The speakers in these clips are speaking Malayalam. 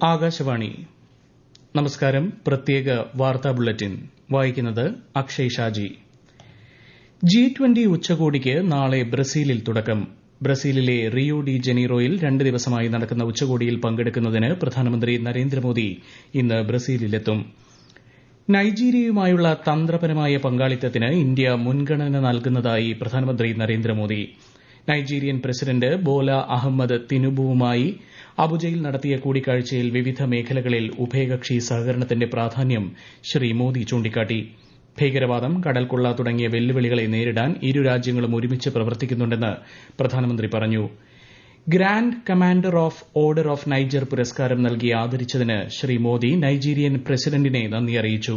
ആകാശവാണി നമസ്കാരം. പ്രത്യേക വാർത്താ ബുള്ളറ്റിൻ വായിക്കുന്നത് അക്ഷയ് ഷാജി. G20 ഉച്ചകോടിക്ക് നാളെ ബ്രസീലിൽ തുടക്കം. ബ്രസീലിലെ റിയോ ഡി ജനീറോയിൽ 2 ദിവസമായി നടക്കുന്ന ഉച്ചകോടിയിൽ പങ്കെടുക്കുന്നതിന് പ്രധാനമന്ത്രി നരേന്ദ്രമോദി ഇന്ന് ബ്രസീലിലെത്തും. നൈജീരിയയുമായുള്ള തന്ത്രപരമായ പങ്കാളിത്തത്തിന് ഇന്ത്യ മുൻഗണന നൽകുന്നതായി പ്രധാനമന്ത്രി Narendra Modi. Nigerian president Bola Ahmed തിനുബുവുമായി അബുജയിൽ നടത്തിയ കൂടിക്കാഴ്ചയിൽ വിവിധ മേഖലകളിൽ ഉഭയകക്ഷി സഹകരണത്തിന്റെ പ്രാധാന്യം ശ്രീ മോദി ചൂണ്ടിക്കാട്ടി. ഭീകരവാദം, കടൽക്കൊള്ള തുടങ്ങിയ വെല്ലുവിളികളെ നേരിടാൻ ഇരു രാജ്യങ്ങളും ഒരുമിച്ച് പ്രവർത്തിക്കുന്നുണ്ടെന്ന് പ്രധാനമന്ത്രി പറഞ്ഞു. Grand commander of order of Niger പുരസ്കാരം നൽകി ആദരിച്ചതിന് ശ്രീ മോദി നൈജീരിയൻ പ്രസിഡന്റിനെ നന്ദി അറിയിച്ചു.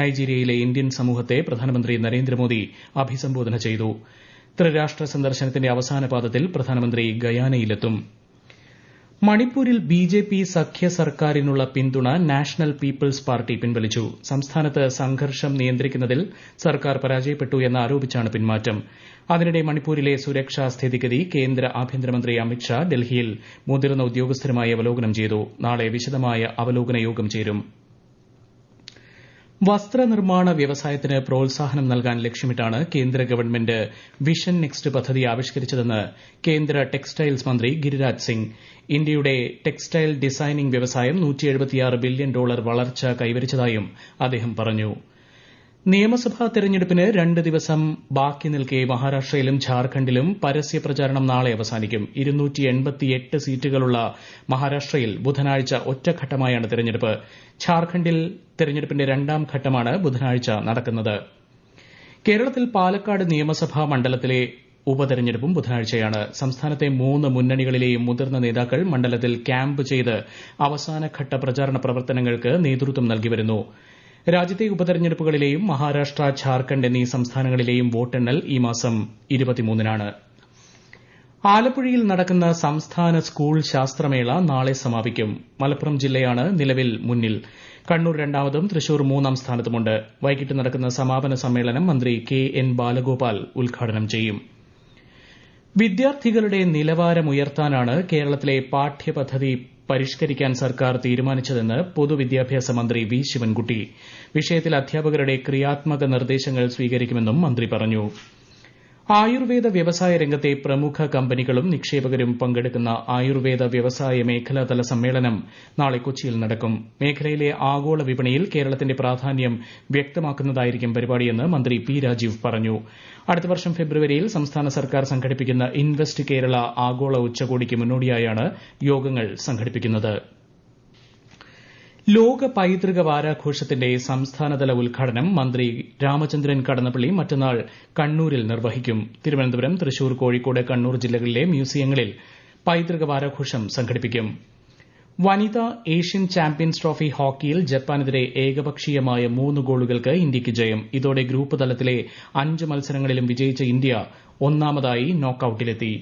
നൈജീരിയയിലെ ഇന്ത്യൻ സമൂഹത്തെ പ്രധാനമന്ത്രി നരേന്ദ്രമോദി അഭിസംബോധന ചെയ്തു. ത്രിരാഷ്ട്ര സന്ദർശനത്തിന്റെ അവസാന പാദത്തിൽ പ്രധാനമന്ത്രി ഗയാനയിലെത്തും. മണിപ്പൂരിൽ ബിജെപി സഖ്യ സർക്കാരിനുള്ള പിന്തുണ നാഷണൽ പീപ്പിൾസ് പാർട്ടി പിൻവലിച്ചു. സംസ്ഥാനത്ത് സംഘർഷം നിയന്ത്രിക്കുന്നതിൽ സർക്കാർ പരാജയപ്പെട്ടു എന്നാരോപിച്ചാണ് പിന്മാറ്റം. അതിനിടെ മണിപ്പൂരിലെ സുരക്ഷാ സ്ഥിതിഗതി കേന്ദ്ര ആഭ്യന്തരമന്ത്രി അമിത്ഷാ ഡൽഹിയിൽ മുതിർന്ന ഉദ്യോഗസ്ഥരുമായി അവലോകനം ചെയ്തു. നാളെ വിശദമായ അവലോകന യോഗം ചേരും. വസ്ത്രനിർമ്മാണ വ്യവസായത്തിന് പ്രോത്സാഹനം നൽകാൻ ലക്ഷ്യമിട്ടാണ് കേന്ദ്ര ഗവൺമെന്റ് വിഷൻ നെക്സ്റ്റ് പദ്ധതി ആവിഷ്കരിച്ചതെന്ന് കേന്ദ്ര ടെക്സ്റ്റൈൽസ് മന്ത്രി ഗിരിരാജ് സിംഗ്. ഇന്ത്യയുടെ ടെക്സ്റ്റൈൽ ഡിസൈനിംഗ് വ്യവസായം $176 ബില്യൺ വളർച്ച കൈവരിച്ചതായും അദ്ദേഹം പറഞ്ഞു. നിയമസഭാ തെരഞ്ഞെടുപ്പിന് 2 ദിവസം ബാക്കി നിൽക്കെ മഹാരാഷ്ട്രയിലും ഝാർഖണ്ഡിലും പരസ്യപ്രചാരണം നാളെ അവസാനിക്കും. 288 സീറ്റുകളുള്ള മഹാരാഷ്ട്രയിൽ ബുധനാഴ്ച ഒറ്റഘട്ടമായാണ് തെരഞ്ഞെടുപ്പ്. ഝാർഖണ്ഡിൽ തെരഞ്ഞെടുപ്പിന്റെ 2ാം ഘട്ടമാണ് ബുധനാഴ്ച നടക്കുന്നത്. കേരളത്തിൽ പാലക്കാട് നിയമസഭാ മണ്ഡലത്തിലെ ഉപതെരഞ്ഞെടുപ്പും ബുധനാഴ്ചയാണ്. സംസ്ഥാനത്തെ 3 മുന്നണികളിലെയും മുതിർന്ന നേതാക്കൾ മണ്ഡലത്തിൽ ക്യാമ്പ് ചെയ്ത് അവസാനഘട്ട പ്രചാരണ പ്രവർത്തനങ്ങൾക്ക് നേതൃത്വം നൽകിവരുന്നു. രാജ്യത്തെ ഉപതെരഞ്ഞെടുപ്പുകളിലെയും മഹാരാഷ്ട്ര, ഝാർഖണ്ഡ് എന്നീ സംസ്ഥാനങ്ങളിലെയും വോട്ടെണ്ണൽ ഈ മാസം 23-നാണ്. ആലപ്പുഴയിൽ നടക്കുന്ന സംസ്ഥാന സ്കൂൾ ശാസ്ത്രമേള നാളെ സമാപിക്കും. മലപ്പുറം ജില്ലയാണ് നിലവിൽ മുന്നിൽ. കണ്ണൂർ 2ാമതും തൃശൂർ 3ാം സ്ഥാനത്തുമുണ്ട്. വൈകിട്ട് നടക്കുന്ന സമാപന സമ്മേളനം മന്ത്രി KN ബാലഗോപാൽ ഉദ്ഘാടനം ചെയ്യും. വിദ്യാർത്ഥികളുടെ നിലവാരമുയർത്താനാണ് കേരളത്തിലെ പാഠ്യപദ്ധതി പരിഷ്കരിക്കാൻ സർക്കാർ തീരുമാനിച്ചതെന്ന് പൊതുവിദ്യാഭ്യാസ മന്ത്രി വി ശിവൻകുട്ടി. വിഷയത്തിൽ അധ്യാപകരുടെ ക്രിയാത്മക നിർദ്ദേശങ്ങൾ സ്വീകരിക്കുമെന്നും മന്ത്രി പറഞ്ഞു. ആയുർവേദ വ്യവസായ രംഗത്തെ പ്രമുഖ കമ്പനികളും നിക്ഷേപകരും പങ്കെടുക്കുന്ന ആയുർവേദ വ്യവസായ മേഖലാതല സമ്മേളനം നാളെ കൊച്ചിയിൽ നടക്കും. മേഖലയിലെ ആഗോള വിപണിയിൽ കേരളത്തിന്റെ പ്രാധാന്യം വ്യക്തമാക്കുന്നതായിരിക്കും പരിപാടിയെന്ന് മന്ത്രി പി രാജീവ് പറഞ്ഞു. അടുത്ത വർഷം ഫെബ്രുവരിയിൽ സംസ്ഥാന സർക്കാർ സംഘടിപ്പിക്കുന്ന ഇൻവെസ്റ്റ് കേരള ആഗോള ഉച്ചകോടിക്ക് മുന്നോടിയായാണ് യോഗങ്ങൾ സംഘടിപ്പിക്കുന്നത്. ലോക പൈതൃക വാരാഘോഷത്തിന്റെ സംസ്ഥാനതല ഉദ്ഘാടനം മന്ത്രി രാമചന്ദ്രൻ കടന്നപ്പള്ളി മറ്റന്നാൾ കണ്ണൂരിൽ നിർവഹിക്കും. തിരുവനന്തപുരം, തൃശൂർ, കോഴിക്കോട്, കണ്ണൂർ ജില്ലകളിലെ മ്യൂസിയങ്ങളിൽ പൈതൃക വാരാഘോഷം സംഘടിപ്പിക്കും. വനിതാ ഏഷ്യൻ ചാമ്പ്യൻസ് ട്രോഫി ഹോക്കിയിൽ ജപ്പാനെതിരെ ഏകപക്ഷീയമായ 3 ഗോളുകൾക്ക് ഇന്ത്യയ്ക്ക് ജയം. ഇതോടെ ഗ്രൂപ്പ് തലത്തിലെ 5 മത്സരങ്ങളിലും വിജയിച്ച ഇന്ത്യ ഒന്നാമതായി നോക്കൌട്ടിലെത്തി.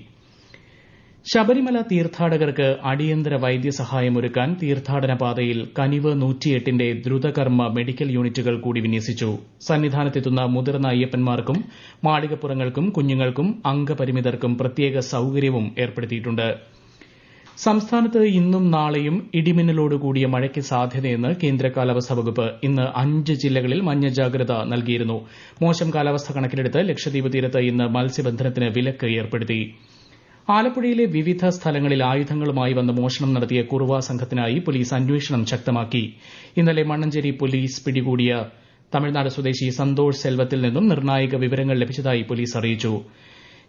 ശബരിമല തീർത്ഥാടകർക്ക് അടിയന്തര വൈദ്യസഹായമൊരുക്കാൻ തീർത്ഥാടന പാതയിൽ കനിവ് 108ന്റെ ദ്രുതകർമ്മ മെഡിക്കൽ യൂണിറ്റുകൾ കൂടി വിന്യസിച്ചു. സന്നിധാനത്തെത്തുന്ന മുതിർന്ന അയ്യപ്പന്മാർക്കും മാളികപ്പുറങ്ങൾക്കും കുഞ്ഞുങ്ങൾക്കും അംഗപരിമിതർക്കും പ്രത്യേക സൌകര്യവും ഏർപ്പെടുത്തിയിട്ടുണ്ട്. സംസ്ഥാനത്ത് ഇന്നും നാളെയും ഇടിമിന്നലോടുകൂടിയ മഴയ്ക്ക് സാധ്യതയെന്ന് കേന്ദ്ര കാലാവസ്ഥാ വകുപ്പ്. ഇന്ന് 5 ജില്ലകളിൽ മഞ്ഞ ജാഗ്രത നൽകിയിരുന്നു. മോശം കാലാവസ്ഥ കണക്കിലെടുത്ത് ലക്ഷദ്വീപ് തീരത്ത് ഇന്ന് മത്സ്യബന്ധനത്തിന് വിലക്ക് ഏർപ്പെടുത്തി. ആലപ്പുഴയിലെ വിവിധ സ്ഥലങ്ങളിൽ ആയുധങ്ങളുമായി വന്ന് മോഷണം നടത്തിയ കുറുവ സംഘത്തിനായി പോലീസ് അന്വേഷണം ശക്തമാക്കി. ഇന്നലെ മണ്ണഞ്ചേരി പോലീസ് പിടികൂടിയ തമിഴ്നാട് സ്വദേശി സന്തോഷ് സെൽവത്തിൽ നിന്നും നിർണായക വിവരങ്ങൾ ലഭിച്ചതായി പോലീസ് അറിയിച്ചു.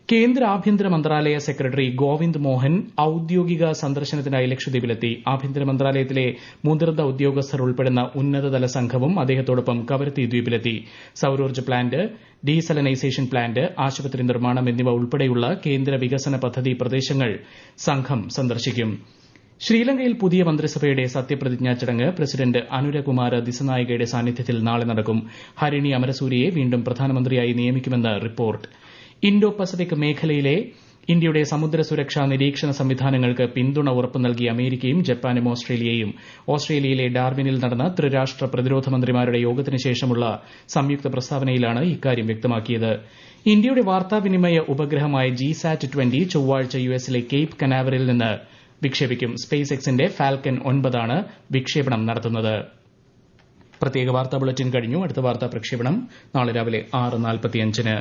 കേന്ദ്ര ആഭ്യന്തര മന്ത്രാലയ സെക്രട്ടറി ഗോവിന്ദ് മോഹൻ ഔദ്യോഗിക സന്ദർശനത്തിനായി ലക്ഷദ്വീപിലെത്തി. ആഭ്യന്തര മന്ത്രാലയത്തിലെ മുതിർന്ന ഉദ്യോഗസ്ഥർ ഉൾപ്പെടുന്ന ഉന്നതതല സംഘവും അദ്ദേഹത്തോടൊപ്പം കവരത്തി ദ്വീപിലെത്തി. സൌരോർജ്ജ പ്ലാന്റ്, ഡീസലനൈസേഷൻ പ്ലാന്റ്, ആശുപത്രി നിർമ്മാണം എന്നിവ ഉൾപ്പെടെയുള്ള കേന്ദ്ര വികസന പദ്ധതി പ്രദേശങ്ങൾ സംഘം സന്ദർശിക്കും. ശ്രീലങ്കയിൽ പുതിയ മന്ത്രിസഭയുടെ സത്യപ്രതിജ്ഞാ ചടങ്ങ് പ്രസിഡന്റ് അനുരകുമാര ദിസനായകയുടെ സാന്നിധ്യത്തിൽ നാളെ നടക്കും. ഹരിണി അമരസൂരിയെ വീണ്ടും പ്രധാനമന്ത്രിയായി നിയമിക്കുമെന്ന് റിപ്പോർട്ട്. ഇന്തോ പസഫിക് മേഖലയിലെ ഇന്ത്യയുടെ സമുദ്ര സുരക്ഷാ നിരീക്ഷണ സംവിധാനങ്ങൾക്ക് പിന്തുണ ഉറപ്പു നൽകിയ അമേരിക്കയും ജപ്പാനും ഓസ്ട്രേലിയയും ഓസ്ട്രേലിയയിലെ ഡാർവിനിൽ നടന്ന ത്രിരാഷ്ട്ര പ്രതിരോധ മന്ത്രിമാരുടെ യോഗത്തിന് ശേഷമുള്ള സംയുക്ത പ്രസ്താവനയിലാണ് ഇക്കാര്യം വ്യക്തമാക്കിയത്. ഇന്ത്യയുടെ വാർത്താവിനിമയ ഉപഗ്രഹമായ GSAT-20 ചൊവ്വാഴ്ച യുഎസിലെ കേപ്പ് കനാവറിൽ നിന്ന് വിക്ഷേപിക്കും. സ്പേസ് എക്സിന്റെ ഫാൽക്കൺ 9 ആണ് വിക്ഷേപണം നടത്തുന്നത്. പ്രത്യേക വാർത്താ ബുള്ളറ്റിൻ കഴിഞ്ഞു. അടുത്ത വാർത്താ പ്രക്ഷേപണം നാളെ രാവിലെ 6:45-ന്.